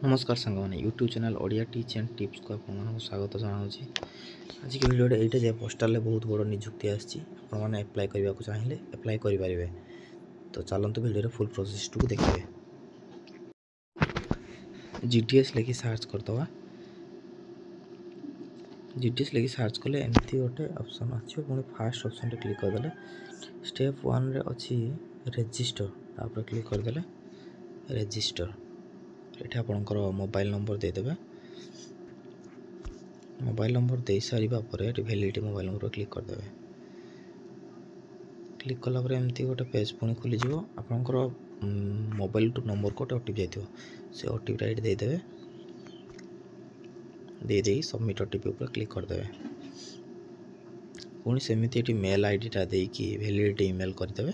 नमस्कार सांग मैंने YouTube channel Odia teach and tips को आपको स्वागत जनाऊँगी। आज की वीडियो ये जे पोस्टाल बहुत बड़ निजुक्ति आपने एप्लाय करने को चाहिए एप्लाय करेंगे। तो चलते वीडियो फुल प्रोसेस टू देखिए। जीटीएस लेकिन सर्च करदे जीटीएस लेकिन सर्च कले एमती गोटे ऑप्शन आछो पुणी फास्ट ऑप्शन रे क्लिक करदे स्टेप 1 रे अच्छी रजिस्टर तापर क्लिक करदे रजिस्टर ये आपंकर मोबाइल नंबर देदेवे। मोबाइल नंबर दे सारा पर वैलिडिटी मोबाइल नंबर क्लिक करदे। क्लिक कलापर एमती गोटे पेज पुणी खोलीज आपंकर मोबाइल टू नंबर को ओटीपी जाइए से ओटीपी ये देदेवे। दे सबमिट ओटीपी ऊपर क्लिक करदे। पुणी सेमती मेल आईडीटा देकी वैलिडिटी ईमेल करदे।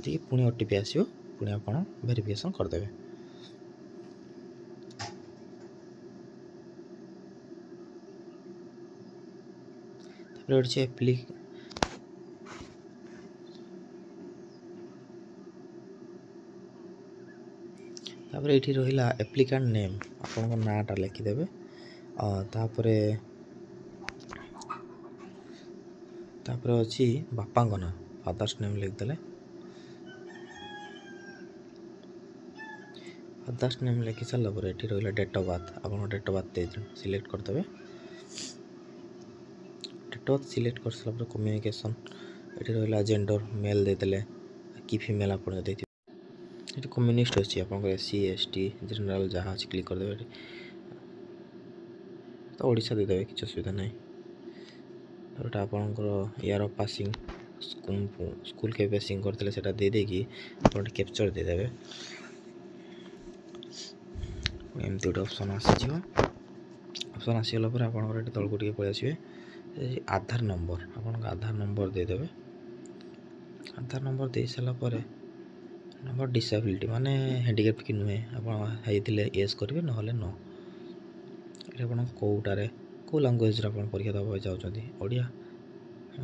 जी पुणी ओटीपी आसो पुणी आप वेरिफिकेशन करदे। तापर ये रहा एप्लिकेंट नेम आपन नाटा लिखिदेवे। तापर अच्छी बापा ना फादर्स नेम लिखिदे। फादर्स नेम लिखि सारापर ये रहा डेट ऑफ बर्थ आप डेट ऑफ बर्थ सिलेक्ट करदे। डेट ऑफ बर्थ सिलेक्ट कर सारापर कम्युनिकेशन ये रहा जेंडर मेल देदेले कि फीमेल आप ये कम्युनिस्ट अच्छी आप SC ST जनरल जहाँ अच्छी क्लिक करदे। तो ओडिशा देदेवे कि असुविधा ना। आपंकर ईयर ऑफ पासिंग स्कूल के पासिंग करते से देदेकि कैप्चर देदेवे। एमती गोटे ऑप्शन आसीज ऑप्शन आसीगला आप तौक टे पलि आसवे। आधार नंबर आप आधार नंबर देदेवे। आधार नंबर दे सारापर नंबर डिसेबिलिटी माने हैंडिकैप कि नुहे आप येस करेंगे ना नो। ये आप कौटारे कौ लांगुएज परीक्षा देवा चाहते ओडिया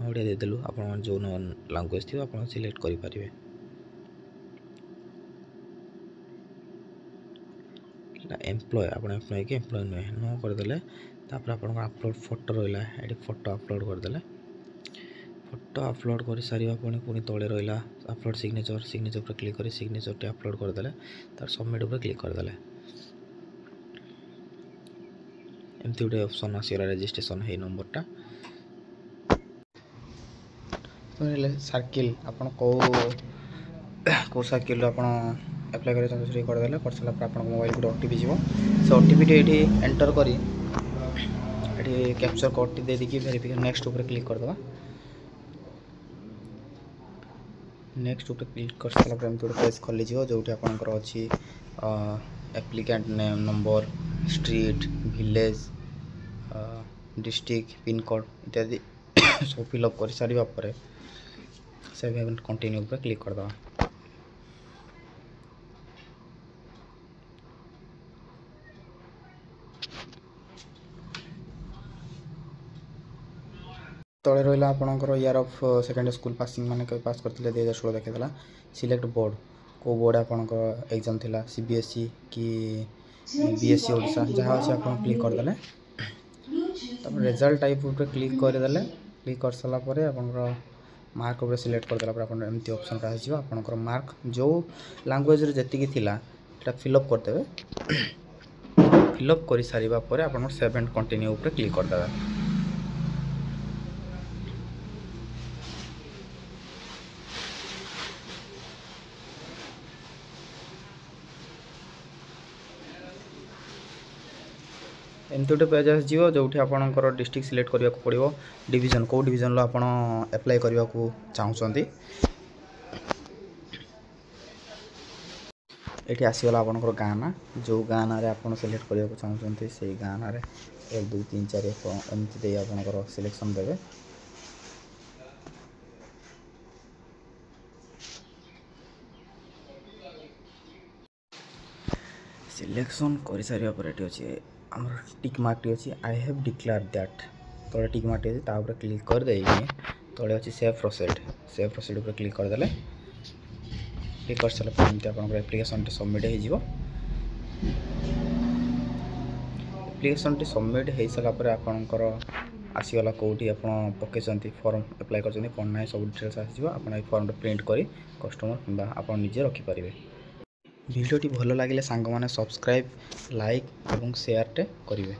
ओडिया देदेलु आप जो लांगुएज थी आप सिलेक्ट करेंगे। एम्प्लॉय आप एम्प्लॉय के एम्प्लॉय नुहे नो करदे। आप अपलोड फोटो रहा ये फोटो अपलोड करदे। फोटो अपलोड कर सारा पुणी तले रहा अपलोड सिग्नेचर सिग्नेचर पर क्लिक कर सिग्नेचर टी अपलोड करदे तार सबमिट पर क्लिक करदे। एमती गोटे ऑप्शन आसगला रजिस्ट्रेशन है नंबरटा। सर्किल आप कौ सर्किल आप एप्लाय करदे कर सारापर आप मोबाइल गोटे ओटीपी जीव से ओटीपी ये एंटर कर कैप्चर कोड टी देदी वेरिफिकेशन नेक्स्ट ऊपर क्लिक करदे। नेक्स्ट ऊपर क्लिक कर सारापर एमती गोटे पेज खोलीज जो आपंकर अच्छी applicant name number street village district pin code इत्यादि सब फिलअप कर सारा पर सेव एंड कंटिन्यू पर क्लिक करदे। तले रहा आपंकर year of second school passing माने पास करते 2016 देखेला। सिलेक्ट बोर्ड को बोर्ड आपंकर एग्जाम थिला CBSE कि BSc ओडिशा जहाँ अच्छे आप क्लिक करदे। तब रिजल्ट टाइप ऊपर क्लिक करदे। क्लिक कर सारापर आपंकर मार्क ऊपर सिलेक्ट करदेला आप एमती ऑप्शन का आसीज आपंकर मार्क जो लैंग्वेज रे जति थिला फिलअप करदे। फिलअप कर सारा पर आप सेव एंड कंटिन्यू ऊपर क्लिक करदे। एमती गोटे पेज आसो जो आपंकर डिस्ट्रिक्ट सिलेक्ट करने को पड़ो डिवीजन कौ डिवीजन आप एप्लाय करने को चाहते ये आसीगला आपंकर गाँ ना जो गाँ ना आप सिलेक्ट करने को चाहते से गाँ ना 1 2 3 4 एमती दे आपंकर सिलेक्शन देवे। सिलेक्शन कर सारा पर ये अच्छे आम टिक मार्क अच्छी आई हैव डिक्लेयर दैट तले टिक मार्क अच्छे क्लिक कर दे तले अच्छी सेव प्रोसीड पर क्लिक करदे। क्लिक कर सारा एमती आप एप्लिकेशन सबमिट हो एप्लिकेशन सबमिट हो सारापर आपंकर आसीगला कौटी आप पकई फॉर्म अप्लाई कर कौन ना सब डिटेल्स आसो आप फॉर्म प्रिंट कर कस्टमर कि आप निजे रखिपारे। भिडियोटी भल लगे सांग मैंने सब्सक्राइब लाइक और शेयर करेंगे।